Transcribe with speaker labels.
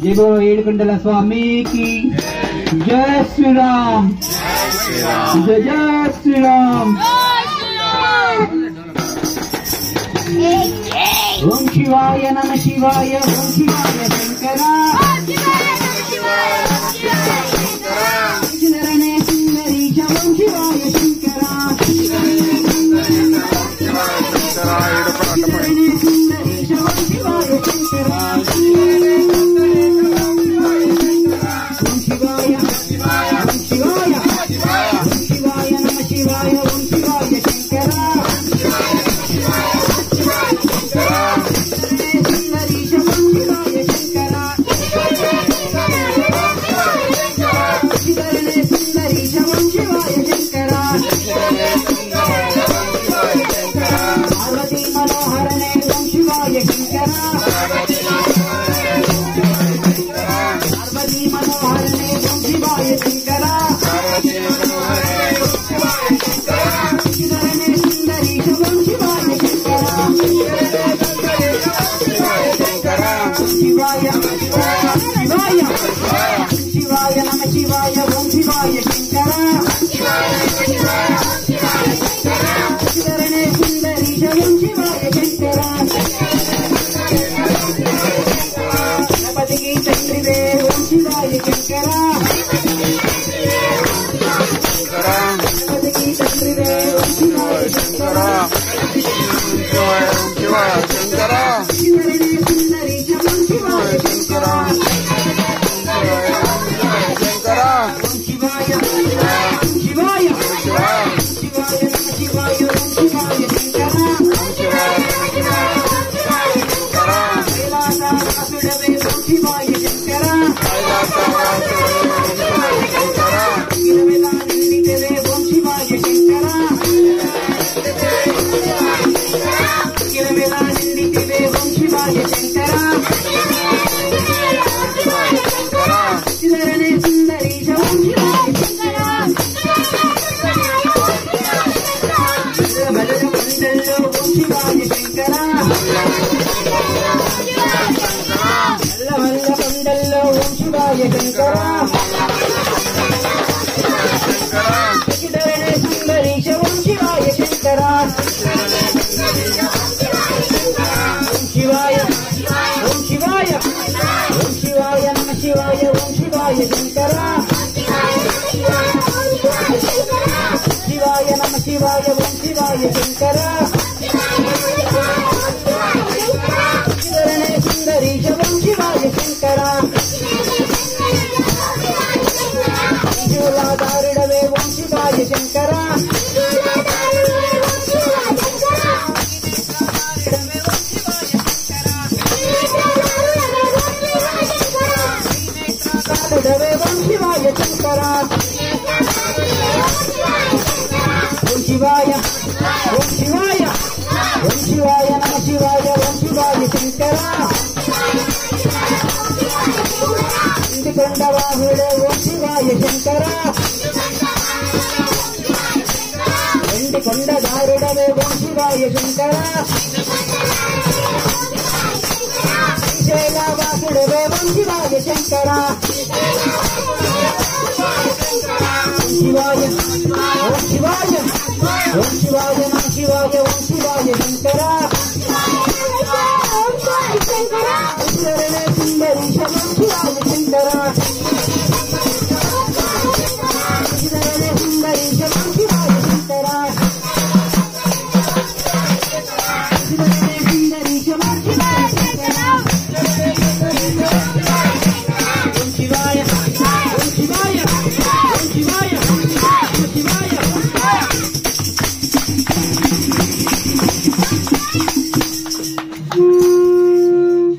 Speaker 1: जय बोलो ఏడుకొండల స్వామికి జై శ్రీరామ్ జై జై శ్రీరామ్ ఓం శివాయ నమ శివాయ ఓం శివాయ శంకర శరణే సుందరీశ ఓం శివాయ శంకర శరణే సుందరీశ ఓం శివాయ శంకర शिवाय नम शिवाय ओम शिवाय शंकर शरणे सुंदरीश ओम शिवाय शंकर गणपति की चंद्रिवे ओम शिवाय शंकर गणपति की चंद्रिवे ओम शिवाय शंकर शरणे सुंदरीश ओम शिवाय शंकर शिवाय नम शिवाय ओम शिवाय शंकर शरणे सुंदरीश ओम शिवाय शंकर शूलाधारिणवे ओम शिवाय शंकर ओम शिवाय शंकर शिवाय ओम शिवाय ओम शिवाय नम शिवाय ओम शिवाय शंकर इंडिकोंडवाहुडे ओम शिवाय शंकर इंडिकोंडधारुडवे ओम शिवाय शंकर श्रीशैलवासुडवे ओम शिवाय शंकर शिवाय ओम शिवाय ओम शिवाय नम शिवाय ओम शिवाय शंकर शरणे सुंदरीश ओम शिवाय शंकर